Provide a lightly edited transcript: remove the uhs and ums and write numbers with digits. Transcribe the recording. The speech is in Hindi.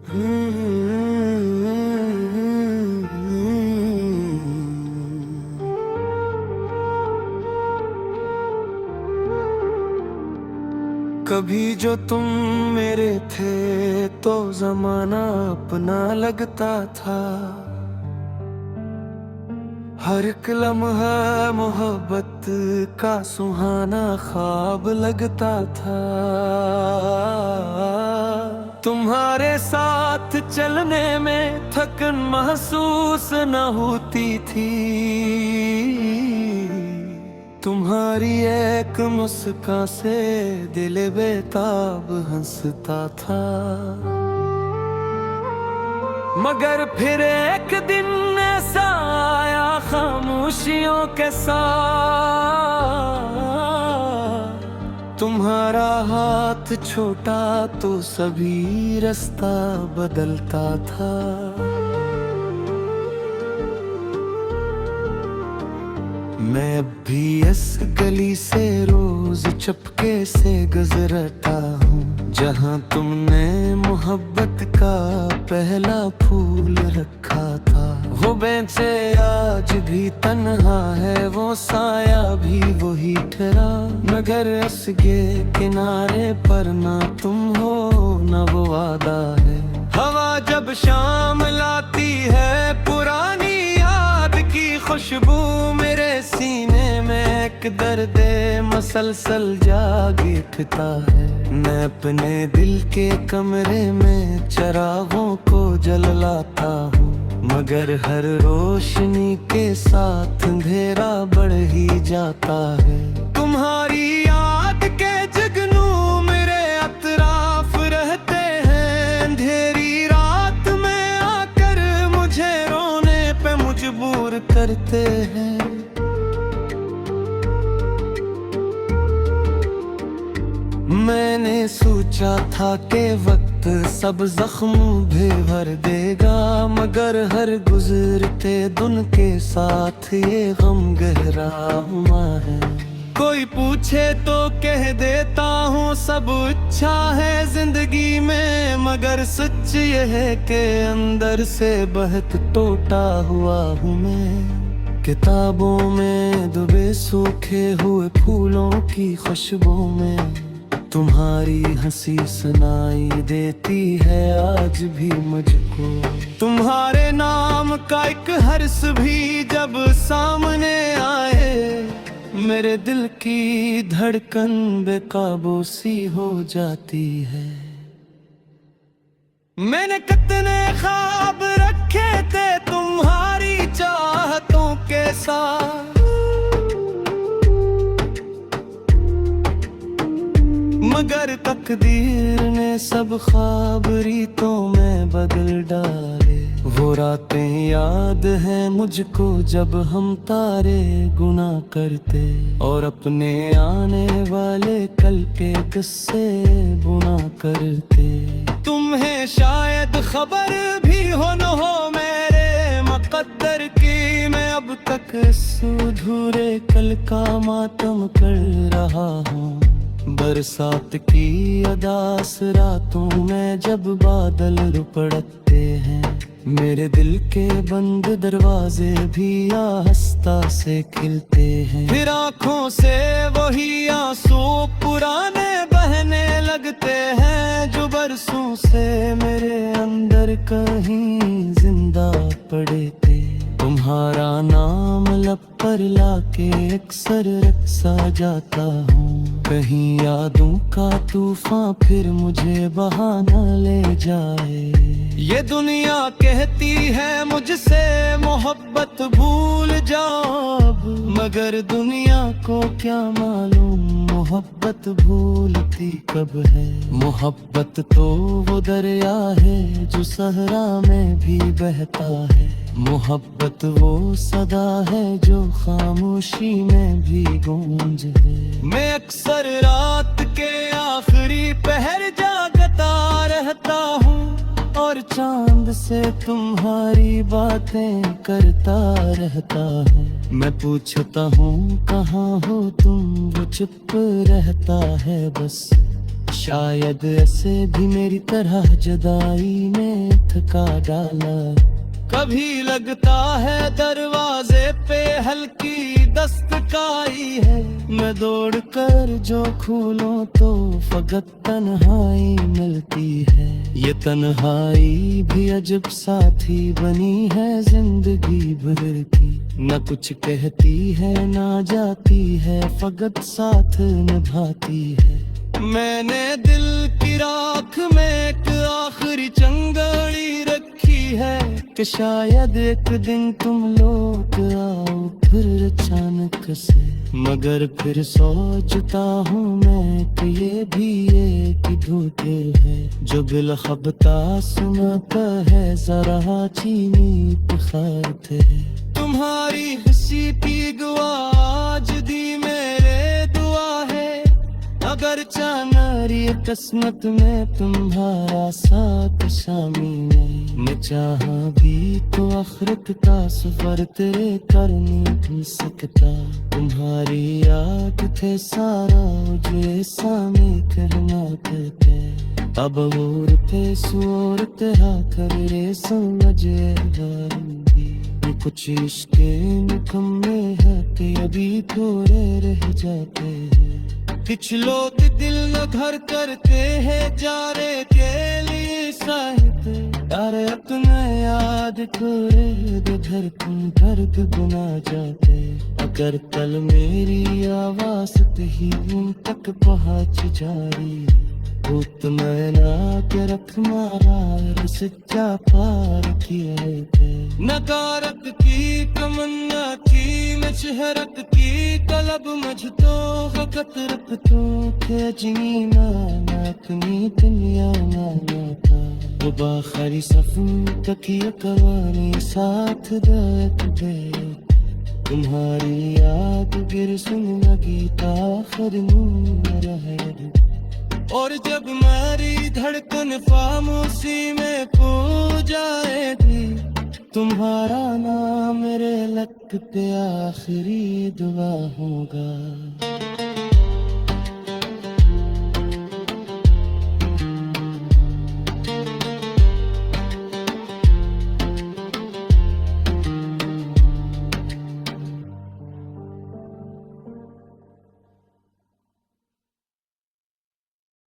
कभी जो तुम मेरे थे तो जमाना अपना लगता था। हर एक लम्हा मोहब्बत का सुहाना ख्वाब लगता था। तुम्हारे साथ चलने में थकन महसूस न होती थी। तुम्हारी एक मुस्कान से दिल बेताब हंसता था। मगर फिर एक दिन ऐसा आया खामोशियों के साथ। तुम्हारा हाथ छोटा तो सभी रास्ता बदलता था। मैं अब भी इस गली से रोज चुपके से गुजरता हूँ, जहाँ तुमने मोहब्बत का पहला फूल रखा था। वो बेंचे आज भी तन्हा है, वो साया भी वही ठहरा। मगर इसके किनारे पर ना तुम हो ना वो वादा है। हवा जब शाम लाती है पुरानी याद की खुशबू, मेरे सीने में एक दर्द मसलसल जाग उठता है। मैं अपने दिल के कमरे में चिरागों को जलाता हूँ, मगर हर रोशनी के साथ अंधेरा बढ़ ही जाता है। तुम्हारी याद के जुगनू मेरे अतराफ रहते हैं। अंधेरी रात में आकर मुझे रोने पे मजबूर करते हैं। मैंने सोचा था कि वक्त सब जख्म भी भर देगा, मगर हर गुजरते दिन के साथ ये गम गहरा हुआ है। कोई पूछे तो कह देता हूँ सब अच्छा है जिंदगी में, मगर सच ये है कि अंदर से बहुत टूटा हुआ हूँ मैं। किताबों में डूबे सूखे हुए फूलों की खुशबू में तुम्हारी हंसी सुनाई देती है आज भी मुझको। तुम्हारे नाम का एक हर्ष भी जब सामने आए, मेरे दिल की धड़कन बेकाबू सी हो जाती है। मैंने कितने ख्वाब रखे थे तुम्हारी चाहतों के साथ, मगर तकदीर ने सब ख्वाब रीतों में बदल डाले। वो रातें याद हैं मुझको जब हम तारे गुना करते और अपने आने वाले कल के किस्से बुना करते। तुम्हें शायद खबर भी हो न हो मेरे मुकद्दर की, मैं अब तक इस अधूरे कल का मातम कर रहा हूँ। बरसात की अदास रातों में जब बादल रुपड़ते हैं, मेरे दिल के बंद दरवाजे भी आहिस्ता से खिलते हैं। फिर आँखों से वही आंसू पुराने बहने लगते हैं, जो बरसों से मेरे अंदर कहीं जिंदा पड़े थे। तुम्हारा नाम लब पर लाके अक्सर रक्सा जाता हूँ, कहीं यादों का तूफान फिर मुझे बहाना ले जाए। ये दुनिया कहती है मुझसे मोहब्बत भूल जाओ अब, मगर दुनिया को क्या मालूम मोहब्बत भूलती कब है। मोहब्बत तो वो दरिया है जो सहरा में भी बहता है। मोहब्बत वो सदा है जो खामोशी में भी गूंज है। मैं अक्सर रात के आखिरी पहर जागता रहता हूँ और चांद से तुम्हारी बातें करता रहता हूँ। मैं पूछता हूँ कहाँ हो तुम, वो चुप रहता है बस शायद ऐसे भी मेरी तरह जुदाई में थका डाला। कभी लगता है दरवाजे पे हल्की दस्तकाई है, मैं दौड़ कर जो खोलूं तो फकत तन्हाई मिलती है। ये तन्हाई भी अजब साथी बनी है जिंदगी भर की, न कुछ कहती है ना जाती है, फकत साथ निभाती है। मैंने दिल की राख में एक आखिरी चंगाड़ी रखी है कि शायद एक दिन तुम लौट आओ फिर अचानक से। मगर फिर सोचता हूँ मैं कि ये भी एक धोखे है, जो बिलखबता सुनाता है जरा चीनी पुकारते है। तुम्हारी हंसी की दुआ आज दी मेरे दुआ है, अगर चाहनारी किस्मत में तुम्हारा साथ शामिल है। मैं चाहा भी तो आखिरत का सफर तेरे कर नहीं सकता। तुम्हारी याद थे सारा जो सामे करना करते, अब और थे सुर तेरा करे समझे कुछ इश्के निकम्मे है कि अभी थोड़े रह जाते हैं। कुछ लोग दिल न घर करते हैं जाने के लिए साहित्य, अरे अपना याद करे घर तुम दर्द गुना जाते। अगर कल मेरी आवाज ही उन तक पहुंच जारी, भूत मैना के रख मारा सच्चा पार किया है। नकारत की तमन्ना की मैं शहरत की तलब मुझ तो वक़्त रख तो थे जीना नाकनी दुनिया माना था। वो बाखरी सफर तकिया करवानी साथ दर्द दे, तुम्हारी याद गिर सुन लगी ताखिर मुँह रहे। और जब मेरी धड़कन खामोशी में खो जाएगी, तुम्हारा नाम मेरे लक पे आखिरी दुआ होगा।